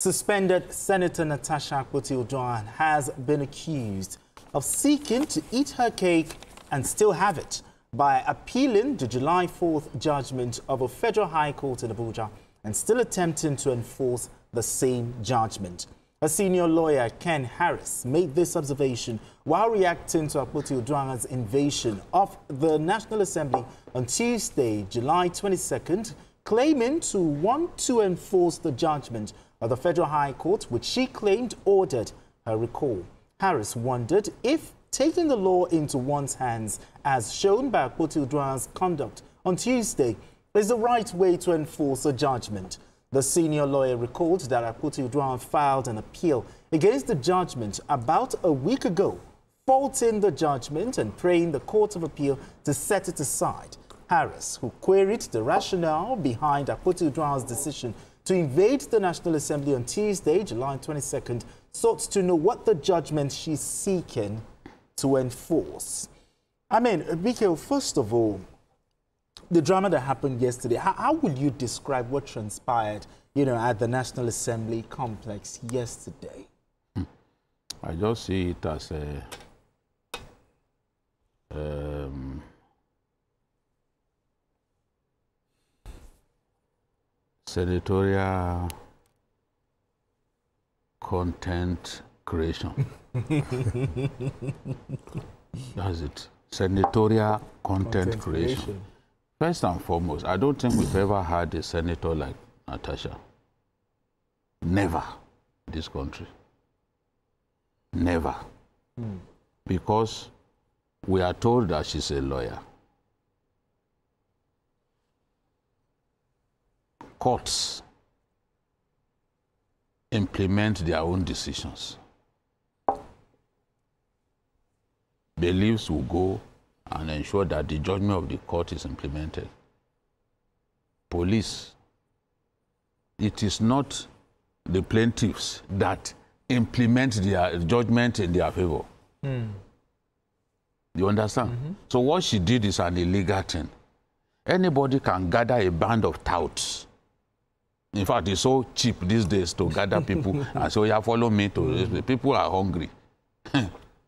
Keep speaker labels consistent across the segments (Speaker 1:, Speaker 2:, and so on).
Speaker 1: Suspended Senator Natasha has been accused of seeking to eat her cake and still have it by appealing the July 4th judgment of a federal high court in Abuja and still attempting to enforce the same judgment. A senior lawyer, Ken Harris, made this observation while reacting to Akpoti-Oduaghan's invasion of the National Assembly on Tuesday, July 22nd, claiming to want to enforce the judgment of the Federal High Court, which she claimed ordered her recall. Harris wondered if taking the law into one's hands, as shown by Akpoti-Oduaghan's conduct on Tuesday, is the right way to enforce a judgment. The senior lawyer recalled that Akpoti-Oduaghan filed an appeal against the judgment about a week ago, faulting the judgment and praying the Court of Appeal to set it aside. Harris, who queried the rationale behind Akpoti-Oduaghan's decision to invade the National Assembly on Tuesday, July 22nd, sought to know what the judgment she's seeking to enforce. I mean, Mikhail, first of all, the drama that happened yesterday, how would you describe what transpired, at the National Assembly complex yesterday?
Speaker 2: I just see it as senatorial content creation. That's it. Senatorial content creation. First and foremost, I don't think we've ever had a senator like Natasha. Never in this country. Never. Because we are told that she's a lawyer. Courts implement their own decisions. Bailiffs will go and ensure that the judgment of the court is implemented. Police, it is not the plaintiffs that implement their judgment in their favor. You understand? So what she did is an illegal thing. Anybody can gather a band of touts. In fact, it's so cheap these days to gather people and say, yeah, follow me to people are hungry.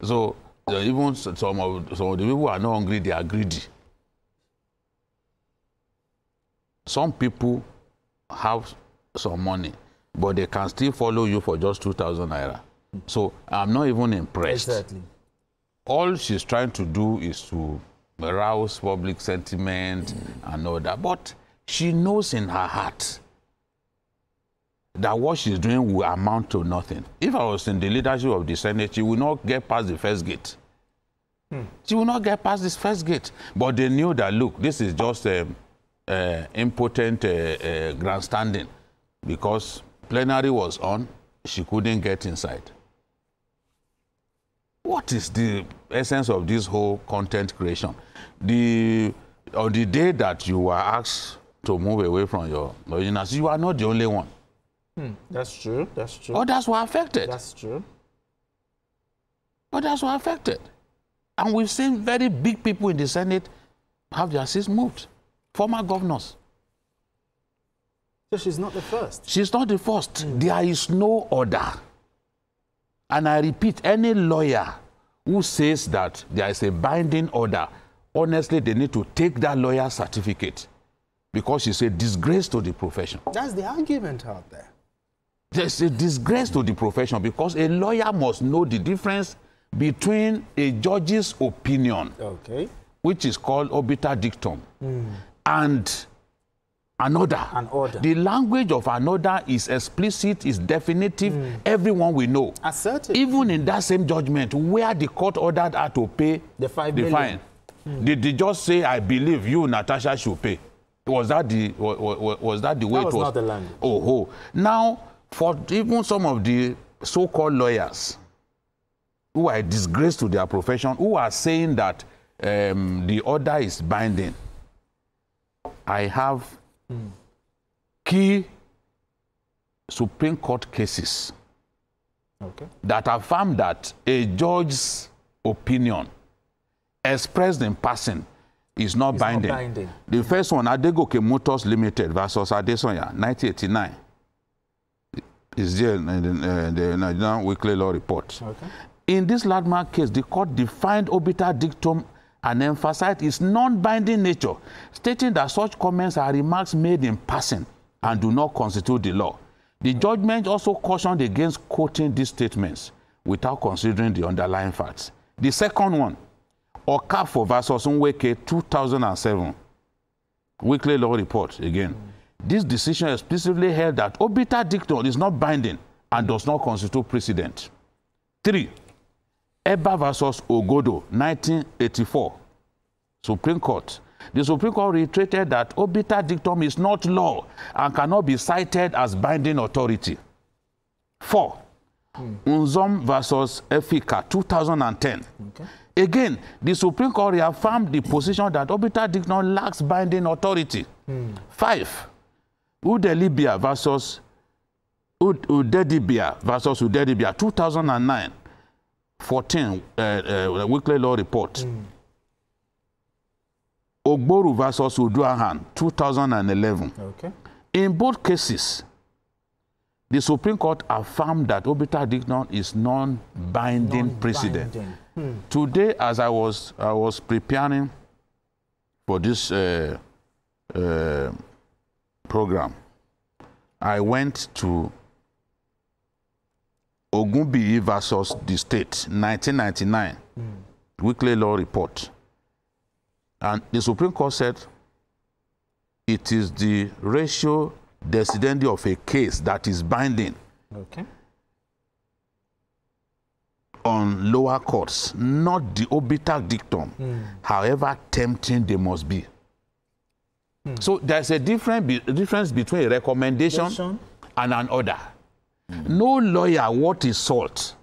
Speaker 2: So even some of the people who are not hungry, they are greedy. Some people have some money, but they can still follow you for just 2,000 naira. So I'm not even impressed.
Speaker 1: Exactly.
Speaker 2: All she's trying to do is to arouse public sentiment and all that. But she knows in her heart that what she's doing will amount to nothing. If I was in the leadership of the Senate, she will not get past the first gate. She will not get past this first gate. But they knew that, look, this is just impotent grandstanding. Because plenary was on, she couldn't get inside. What is the essence of this whole content creation? On the day that you were asked to move away from your original, you are not the only one.
Speaker 1: That's true. That's true.
Speaker 2: Others were affected.
Speaker 1: That's true.
Speaker 2: Others were affected. And we've seen very big people in the Senate have their seats moved. Former governors.
Speaker 1: So she's not the first.
Speaker 2: She's not the first. There is no order. And I repeat, any lawyer who says that there is a binding order, honestly, they need to take that lawyer's certificate because she's a disgrace to the profession.
Speaker 1: That's the argument out there.
Speaker 2: There's a disgrace to the profession because a lawyer must know the difference between a judge's opinion, which is called obiter dictum, and an order.
Speaker 1: An order.
Speaker 2: The language of an order is explicit, is definitive. Everyone will know.
Speaker 1: Assertive.
Speaker 2: Even in that same judgment, where the court ordered her to pay
Speaker 1: the fine,
Speaker 2: did they just say, "I believe you, Natasha, should pay"? Was that the way it was?
Speaker 1: That was not the language.
Speaker 2: Now, for even some of the so-called lawyers who are a disgrace to their profession, who are saying that the order is binding, I have key Supreme Court cases that affirm that a judge's opinion expressed in passing is not binding. The first one, Adegoke Motors Limited versus Adesanya, 1989. It's there in the Nigerian Weekly Law Report.
Speaker 1: Okay.
Speaker 2: In this landmark case, the court defined obiter dictum and emphasized its non-binding nature, stating that such comments are remarks made in passing and do not constitute the law. The judgment also cautioned against quoting these statements without considering the underlying facts. The second one, Okafo versus Nweke 2007, Weekly Law Report again. This decision explicitly held that obiter dictum is not binding and does not constitute precedent. 3. Eba versus Ogodo, 1984, Supreme Court. The Supreme Court reiterated that obiter dictum is not law and cannot be cited as binding authority. 4. Unzom versus Efika, 2010.
Speaker 1: Okay.
Speaker 2: Again, the Supreme Court reaffirmed the position that obiter dictum lacks binding authority. 5. Udelibia versus Udedibia, 2009. 14, Weekly Law Report. Ogboru versus Uduahan, 2011.
Speaker 1: Okay.
Speaker 2: In both cases, the Supreme Court affirmed that obiter dictum is non-binding precedent. Today, as I was preparing for this program, I went to Ogunbiyi versus the State, 1999, Weekly Law Report. And the Supreme Court said it is the ratio decidendi of a case that is binding on lower courts, not the obiter dictum, however tempting they must be. So there's a difference between a recommendation and an order. No lawyer, what is salt,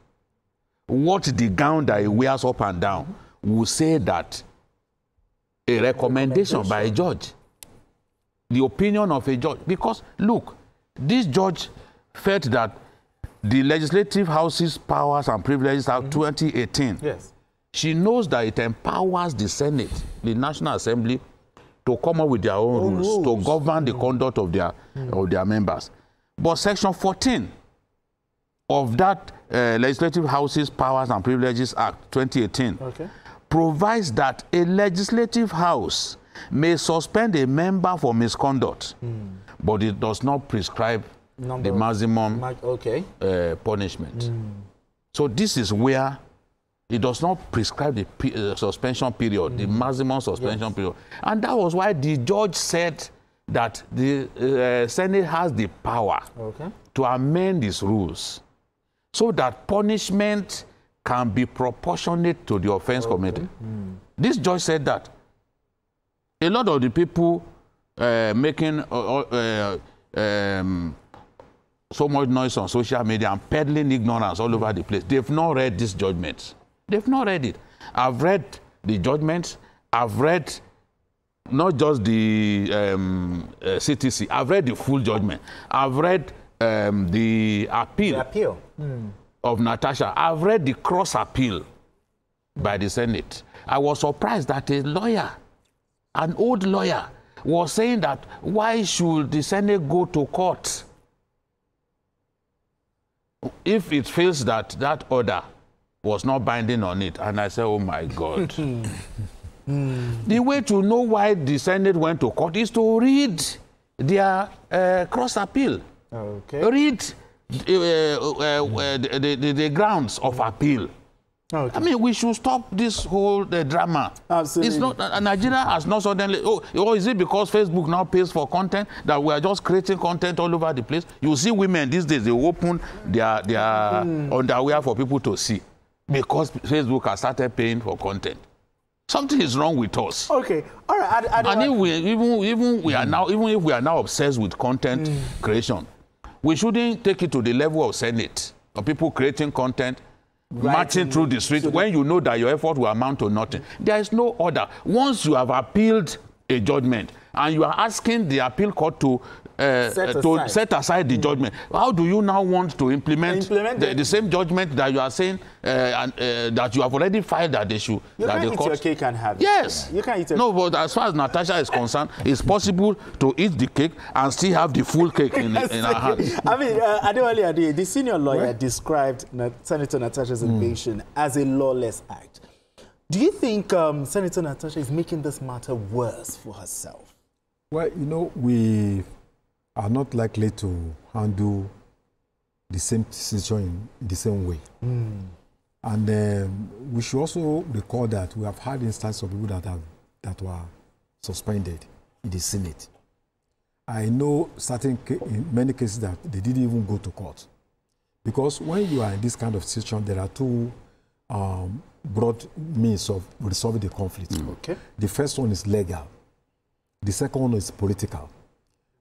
Speaker 2: what the gown that he wears up and down, will say that a recommendation by a judge, the opinion of a judge. Because, look, this judge felt that the Legislative House's Powers and Privileges Act 2018,
Speaker 1: yes,
Speaker 2: she knows that it empowers the Senate, the National Assembly, to come up with their own rules, to govern the conduct of their members. But Section 14 of that Legislative House's Powers and Privileges Act 2018 provides that a legislative house may suspend a member for misconduct, but it does not prescribe the maximum punishment. So this is where it does not prescribe the suspension period, the maximum suspension period. And that was why the judge said that the Senate has the power to amend these rules so that punishment can be proportionate to the offense committed. This judge said that a lot of the people making so much noise on social media and peddling ignorance all over the place, they've not read this judgment. They've not read it. I've read the judgment. I've read not just the CTC. I've read the full judgment. I've read the appeal, of Natasha. I've read the cross appeal by the Senate. I was surprised that a lawyer, an old lawyer, was saying that why should the Senate go to court if it feels that that order was not binding on it? And I said, oh my God. The way to know why the Senate went to court is to read their cross appeal. Read the grounds of appeal. I mean, we should stop this whole drama. Absolutely. It's not, Nigeria has not suddenly, oh, is it because Facebook now pays for content that we are just creating content all over the place? You see women these days, they open their underwear for people to see because Facebook has started paying for content. Something is wrong with us. Okay, all right. And if we are now obsessed with content creation, we shouldn't take it to the level of Senate, of people creating content, marching through the street when you know that your effort will amount to nothing. There is no order. Once you have appealed a judgment and you are asking the appeal court to set aside the judgment. How do you now want to implement the same judgment that you are saying that you have already filed that they should?
Speaker 1: You can't eat your cake and have it.
Speaker 2: Yes.
Speaker 1: You can't eat your
Speaker 2: No, but as far as Natasha is concerned, it's possible to eat the cake and still have the full cake in her hand.
Speaker 1: I mean, Adewale, the senior lawyer described Senator Natasha's invasion as a lawless act. Do you think Senator Natasha is making this matter worse for herself?
Speaker 3: Well, you know, we are not likely to handle the same situation in the same way. And we should also recall that we have had instances of people that were suspended in the Senate. I know in many cases that they didn't even go to court. Because when you are in this kind of situation, there are two broad means of resolving the conflict.
Speaker 1: Okay.
Speaker 3: The first one is legal. The second one is political.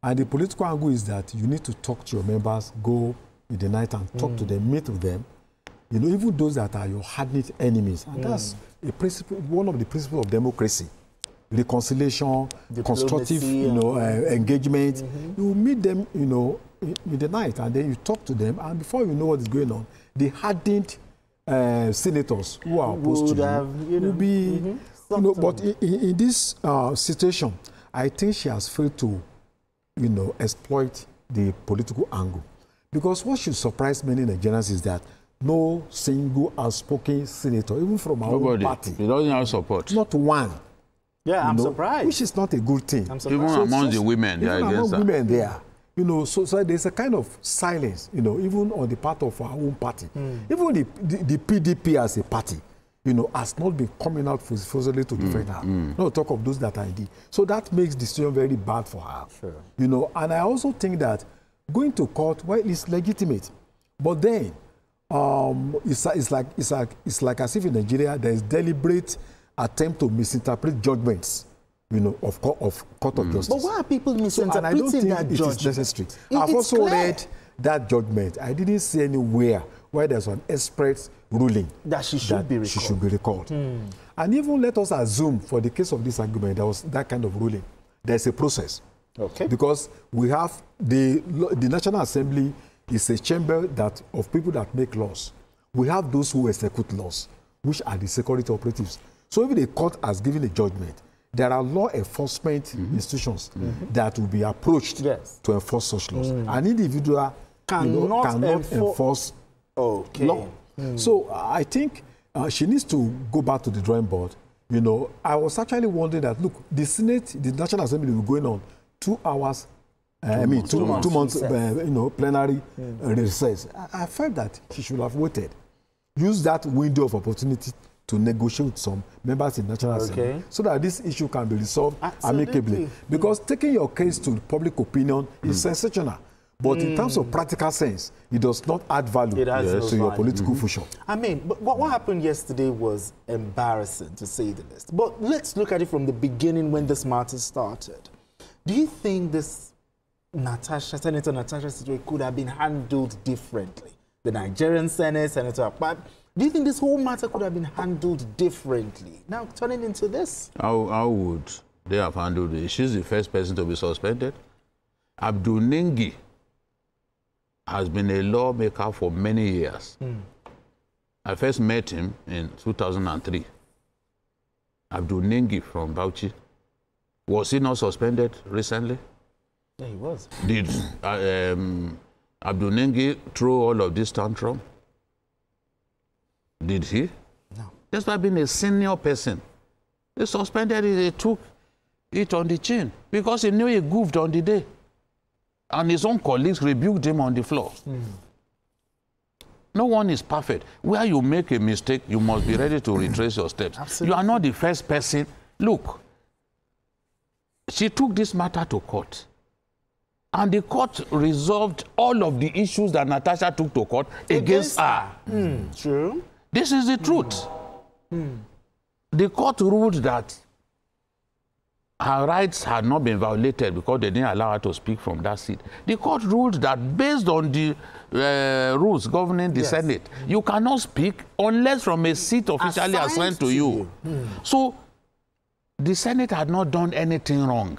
Speaker 3: And the political angle is that you need to talk to your members, go in the night and talk to them, meet with them. You know, even those that are your hardened enemies. And that's a principle, one of the principles of democracy. Reconciliation, constructive, engagement. You meet them, you know, in the night, and then you talk to them, and before you know what is going on, the hardened senators who are opposed to you will be, but in this situation, I think she has failed to, exploit the political angle. Because what should surprise many Nigerians is that no single outspoken senator, even from our own party,
Speaker 2: he doesn't have support.
Speaker 3: Not one.
Speaker 1: Yeah, I'm surprised.
Speaker 3: Which is not a good thing.
Speaker 2: Even among the women,
Speaker 3: even among women there. So there's a kind of silence, even on the part of our own party. Even the PDP as a party, has not been coming out forcefully to defend her. No talk of those that are indeed. So that makes the situation very bad for her. Sure. And I also think that going to court, well, it's legitimate. But then, it's like as if in Nigeria there is deliberate attempt to misinterpret judgments, of court of justice.
Speaker 1: But why are people misinterpreting
Speaker 3: and I don't think
Speaker 1: that
Speaker 3: it
Speaker 1: judgment?
Speaker 3: is necessary. I've also read that judgment. I didn't see anywhere where there's an express ruling
Speaker 1: that she should be recalled.
Speaker 3: And even let us assume, for the case of this argument, there was that kind of ruling. There's a process.
Speaker 1: Okay.
Speaker 3: Because we have the National Assembly is a chamber of people that make laws. We have those who execute laws, which are the security operatives. So if the court has given a judgment, there are law enforcement institutions that will be approached to enforce such laws. An individual cannot enforce law. So I think she needs to go back to the drawing board. I was actually wondering that, look, the Senate, the National Assembly will be going on 2 hours, two months, plenary recess. I felt that she should have waited. Use that window of opportunity to negotiate with some members in National Assembly so that this issue can be resolved amicably. Because taking your case to public opinion is sensational. But in terms of practical sense, it does not add value to your political future.
Speaker 1: I mean, but what happened yesterday was embarrassing, to say the least. But let's look at it from the beginning when this matter started. Do you think this Senator Natasha situation could have been handled differently? The Nigerian Senate, Senator Akpab, do you think this whole matter could have been handled differently? Now, turning into this?
Speaker 2: How would they have handled it? She's the first person to be suspended. Abdul Nengi has been a lawmaker for many years. I first met him in 2003. Abdul Nengi from Bauchi. Was he not suspended recently?
Speaker 1: Yeah, he was.
Speaker 2: Did Abdul Nengi throw all of this tantrum? Did he?
Speaker 1: No.
Speaker 2: Despite being a senior person, they suspended it, they took it on the chin because he knew he goofed on the day. And his own colleagues rebuked him on the floor. No one is perfect. Where you make a mistake, you must be ready to retrace your steps.
Speaker 1: Absolutely.
Speaker 2: You are not the first person. Look, she took this matter to court. And the court resolved all of the issues that Natasha took to court against her.
Speaker 1: True.
Speaker 2: This is the truth. The court ruled that her rights had not been violated because they didn't allow her to speak from that seat. The court ruled that based on the rules governing the Senate, you cannot speak unless from a seat officially assigned to you. So the Senate had not done anything wrong.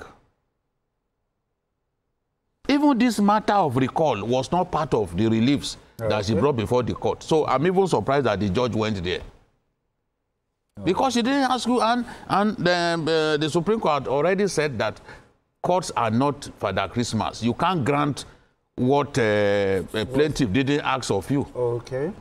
Speaker 2: Even this matter of recall was not part of the reliefs that she brought before the court. So I'm even surprised that the judge went there. Because she didn't ask you, and the Supreme Court already said that courts are not Father Christmas. You can't grant what a plaintiff didn't ask of you.
Speaker 1: Okay.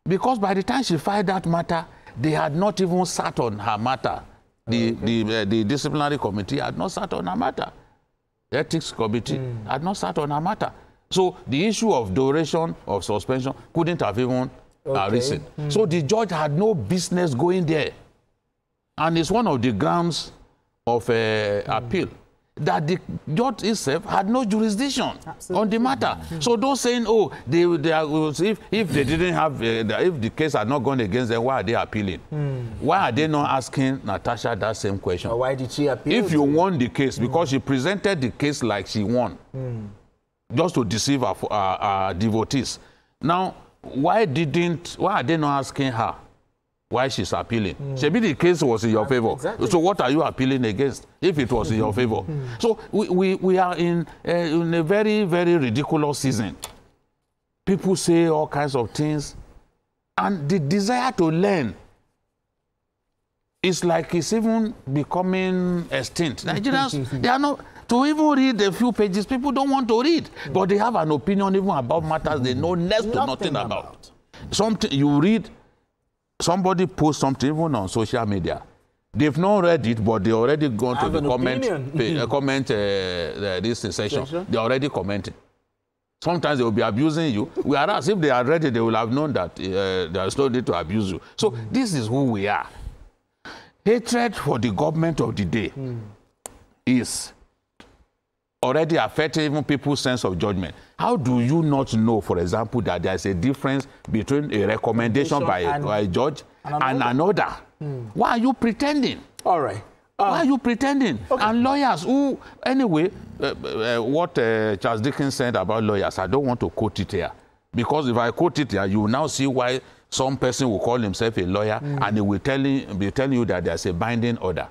Speaker 2: Because by the time she filed that matter, they had not even sat on her matter. The disciplinary committee had not sat on her matter. The ethics committee had not sat on her matter. So the issue of duration of suspension couldn't have even arisen. So the judge had no business going there. And it's one of the grounds of appeal that the judge itself had no jurisdiction on the matter. So those saying, oh, they are, if they didn't have, if the case had not gone against them, why are they appealing? Why are they not asking Natasha that same question?
Speaker 1: Or why did she appeal?
Speaker 2: If you won the case, because she presented the case like she won, just to deceive our devotees. Now, why are they not asking her why she's appealing? Maybe the case was in your favor. Exactly. So what are you appealing against if it was in your favor? So we are in a very, very ridiculous season. People say all kinds of things, and the desire to learn is like it's even becoming extinct. Nigerians, they are not, to even read a few pages, people don't want to read, but they have an opinion even about matters they know next to nothing about. Something you read, somebody posts something even on social media. They've not read it, but they already gone to the comment this session. They're already commenting. Sometimes they will be abusing you. Whereas if they had read it, they will have known that there is no need to abuse you. So this is who we are. Hatred for the government of the day is already affecting even people's sense of judgment. How do you not know, for example, that there is a difference between a recommendation by a judge and another? Why are you pretending?
Speaker 1: All right.
Speaker 2: Why are you pretending? Okay. And lawyers who, anyway, what Charles Dickens said about lawyers, I don't want to quote it here. Because if I quote it here, you will now see why some person will call himself a lawyer and he will be telling you that there's a binding order.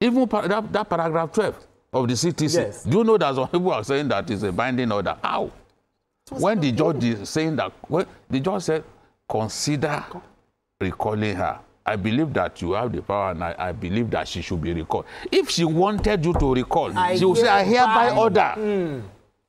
Speaker 2: Even that paragraph 12 of the CTC. Yes. Do you know that some people are saying that it's a binding order? How? When the judge is saying that, when the judge said, consider recalling her. I believe that you have the power, and I believe that she should be recalled. If she wanted you to recall, she will say, I hereby order.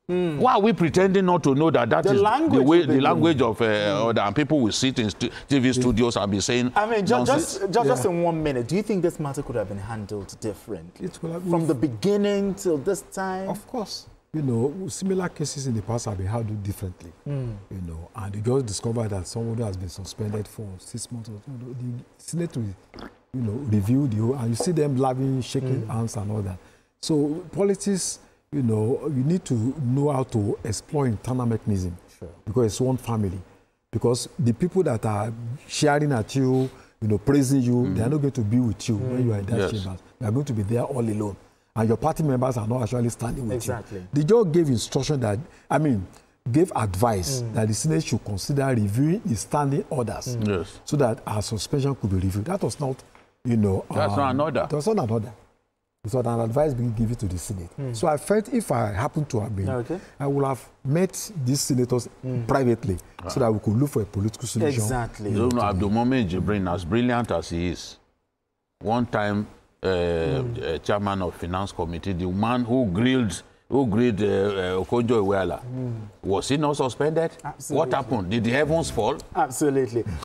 Speaker 2: Why are we pretending not to know that that is the language of order, and people will sit in TV studios and be saying, I mean, just
Speaker 1: in 1 minute, do you think this matter could have been handled differently from the beginning till this time?
Speaker 3: Of course. You know, similar cases in the past have been handled differently. You know, and you just discovered that somebody has been suspended for 6 months. The Senate will, you know, review the whole, and you see them laughing, shaking hands and all that. So politics, you know, you need to know how to explore internal mechanism because it's one family. Because the people that are sharing at you, you know, praising you, they are not going to be with you when you are in that chamber. They are going to be there all alone. And your party members are not actually standing with you. The judge gave instruction that, I mean, gave advice that the Senate should consider reviewing the standing orders so that our suspension could be reviewed. That was not, you know...
Speaker 2: That's not an order.
Speaker 3: That was not an order. It was an advice being given to the Senate. So I felt if I happened to have been, I would have met these senators privately so that we could look for a political solution.
Speaker 1: Exactly.
Speaker 2: You know, Abdulmomen Jibrin, as brilliant as he is, one time, chairman of finance committee, the man who grilled Okonjo-Iweala, was he not suspended?
Speaker 1: Absolutely.
Speaker 2: What happened? Did the heavens fall?
Speaker 1: Absolutely.